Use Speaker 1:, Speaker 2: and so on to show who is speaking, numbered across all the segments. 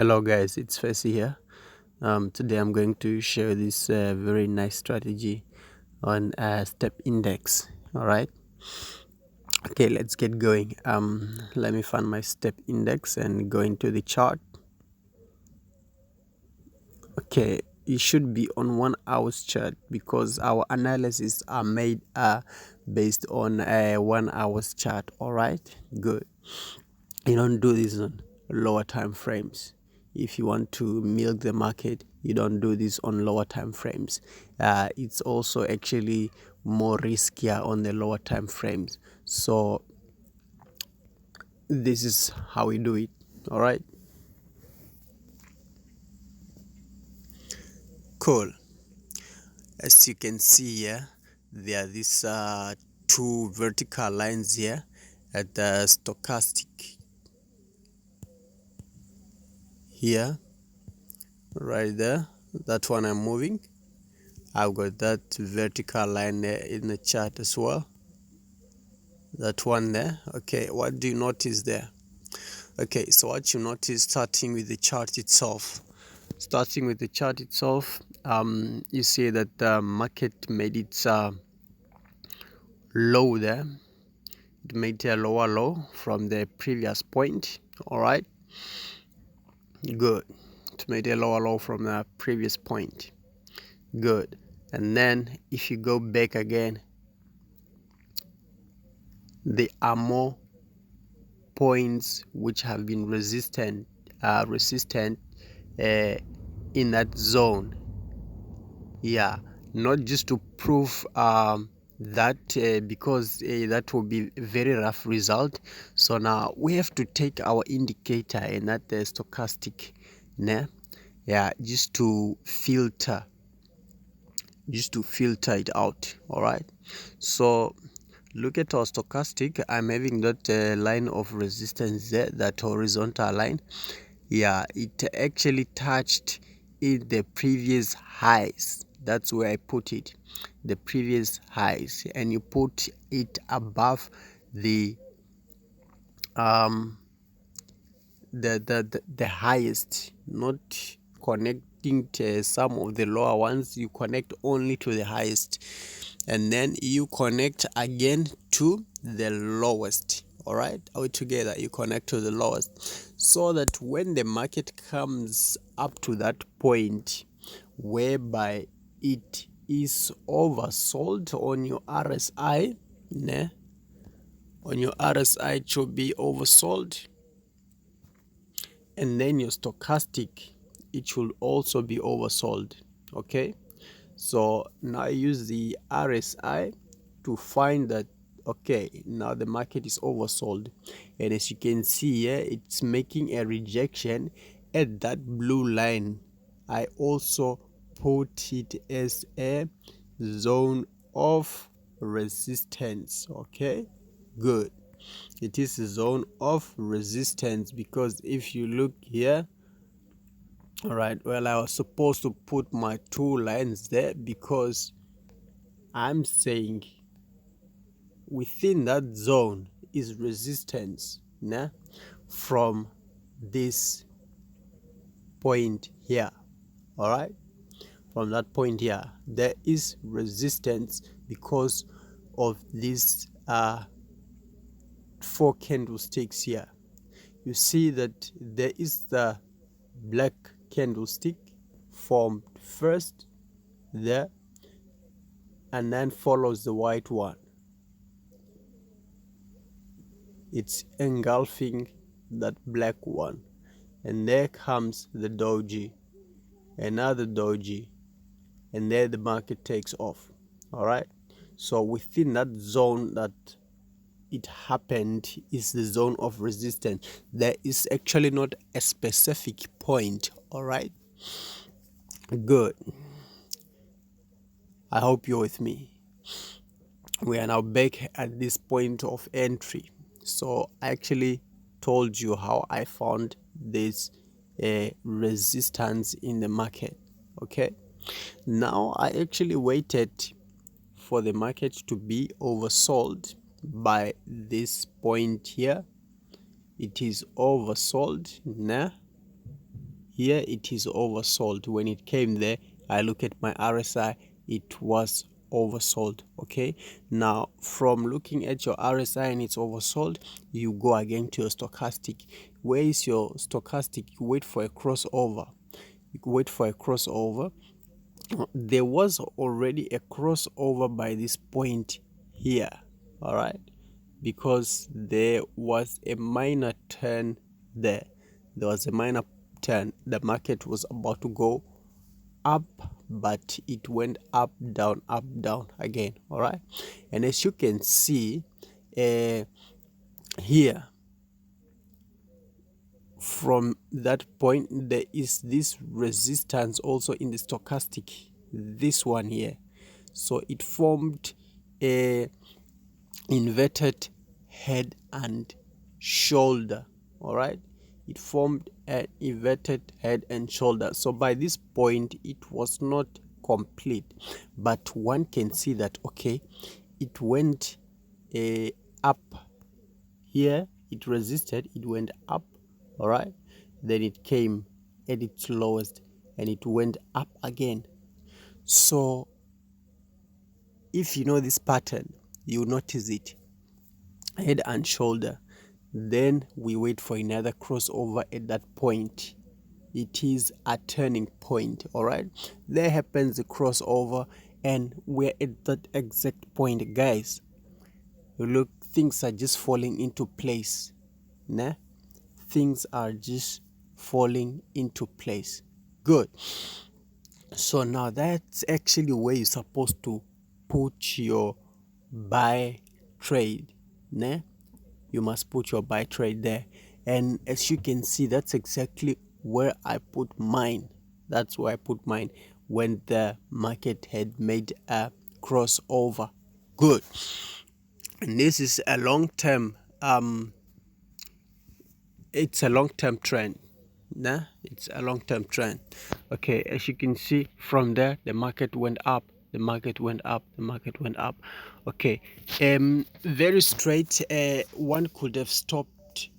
Speaker 1: Hello guys, it's Fessy here. Today I'm going to share this very nice strategy on step index. All right. Okay, let's get going. Let me find my step index and go into the chart. Okay, it should be on 1 hour's chart because our analysis are made based on a 1 hour's chart. All right, good. You don't do this on lower time frames. If you want to milk the market, you don't do this on lower time frames. It's also actually more riskier on the lower time frames. So this is how we do it. All right, cool. As you can see here, there are these two vertical lines here at the stochastic here, right there. That one I'm moving. I've got that vertical line there in the chart as well. That one there. Okay, what do you notice there? Okay, so what you notice starting with the chart itself. Starting with the chart itself, you see that the market made its low there. It made a lower low from the previous point. All right, good. It made a lower low from the previous point. Good. And then if you go back again, there are more points which have been resistant in that zone. Yeah, not just to prove that because that will be a very rough result. So now we have to take our indicator and that the stochastic, né? Yeah, just to filter it out. All right, so look at our stochastic. I'm having that line of resistance there, that horizontal line. Yeah, it actually touched in the previous highs. That's where I put it, the previous highs, and you put it above the highest, not connecting to some of the lower ones. You connect only to the highest, and then you connect again to the lowest. All right, all together you connect to the lowest, so that when the market comes up to that point whereby it is oversold on your RSI, ne? On your RSI it should be oversold, and then your stochastic, it should also be oversold. Okay, so now I use the RSI to find that, okay, now the market is oversold, and as you can see here, it's making a rejection at that blue line. I also put it as a zone of resistance. Okay, good. It is a zone of resistance because if you look here, all right, well, I was supposed to put my two lines there because I'm saying within that zone is resistance, nah, from this point here. All right, from that point here there is resistance because of these four candlesticks here. You see that there is the black candlestick formed first there, and then follows the white one. It's engulfing that black one, and there comes the doji, another doji, and there the market takes off. All right, so within that zone that it happened is the zone of resistance. There is actually not a specific point. All right, good. I hope you're with me. We are now back at this point of entry. So I actually told you how I found this resistance in the market. Okay, now I actually waited for the market to be oversold by this point here. It is oversold now. here it is oversold. When it came there, I look at my RSI, it was oversold. Okay, now from looking at your RSI and it's oversold, you go again to your stochastic. Where is your stochastic? You wait for a crossover. There was already a crossover by this point here, all right, because there was a minor turn there. There was a minor turn. The market was about to go up, but it went up down again, all right. And as you can see here, from that point there is this resistance also in the stochastic, this one here. So it formed a inverted head and shoulder, all right. It formed an inverted head and shoulder. So by this point it was not complete, but one can see that okay, it went up here, it resisted, it went up, all right, then it came at its lowest and it went up again. So if you know this pattern, you notice it, head and shoulder. Then we wait for another crossover at that point. It is a turning point, all right. There happens a crossover and we're at that exact point, guys. Look, things are just falling into place, nah? Things are just falling into place. Good. So now that's actually where you're supposed to put your buy trade, nah? You must put your buy trade there. And as you can see, that's exactly where I put mine. That's where I put mine when the market had made a crossover. Good. And this is a long-term it's a long-term trend. Nah, it's a long-term trend. Okay, as you can see from there, the market went up, the market went up, the market went up. Okay, very straight. One could have stopped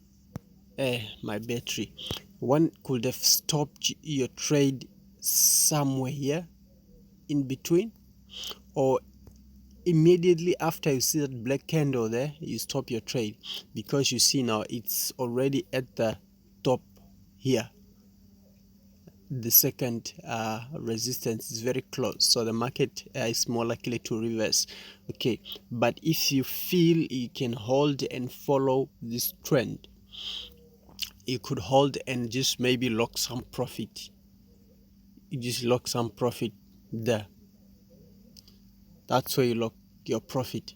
Speaker 1: my battery. One could have stopped your trade somewhere here in between, or immediately after you see that black candle there, you stop your trade, because you see now it's already at the top here. The second resistance is very close, so the market is more likely to reverse. Okay, but if you feel you can hold and follow this trend, you could hold and just maybe lock some profit. You just lock some profit there. That's where you lock your profit.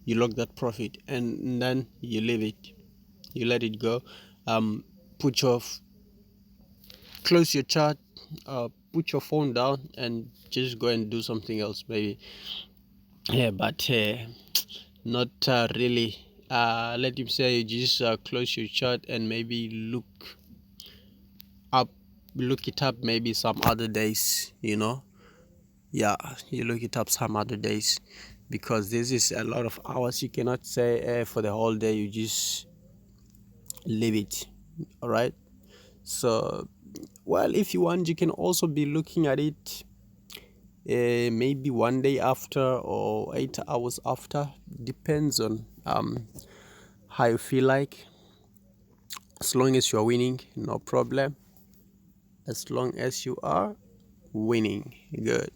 Speaker 1: You lock that profit and then you leave it, you let it go. Put your close your chart, put your phone down and just go and do something else maybe. Yeah, but not really. Let him say you just close your chart and maybe look it up maybe some other days, you know. Yeah, you look it up some other days, because this is a lot of hours. You cannot say for the whole day, you just leave it, all right. So well, if you want, you can also be looking at it maybe one day after or 8 hours after, depends on how you feel like. As long as you are winning, no problem. As long as you are winning, good.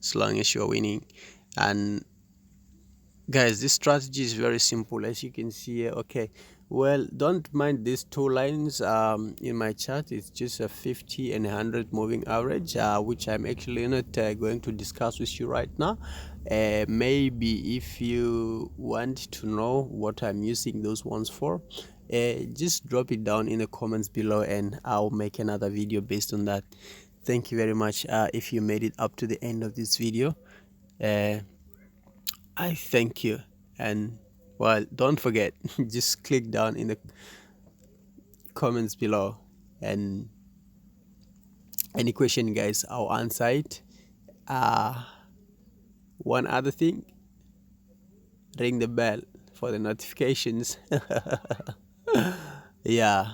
Speaker 1: As long as you are winning. And guys, this strategy is very simple, as you can see here. Okay, well, don't mind these two lines in my chart. It's just a 50 and 100 moving average, which I'm actually not going to discuss with you right now. Maybe if you want to know what I'm using those ones for, just drop it down in the comments below and I'll make another video based on that. Thank you very much. If you made it up to the end of this video, I thank you. And well, don't forget, just click down in the comments below, and any question, guys, I'll answer it. One other thing, ring the bell for the notifications. Yeah.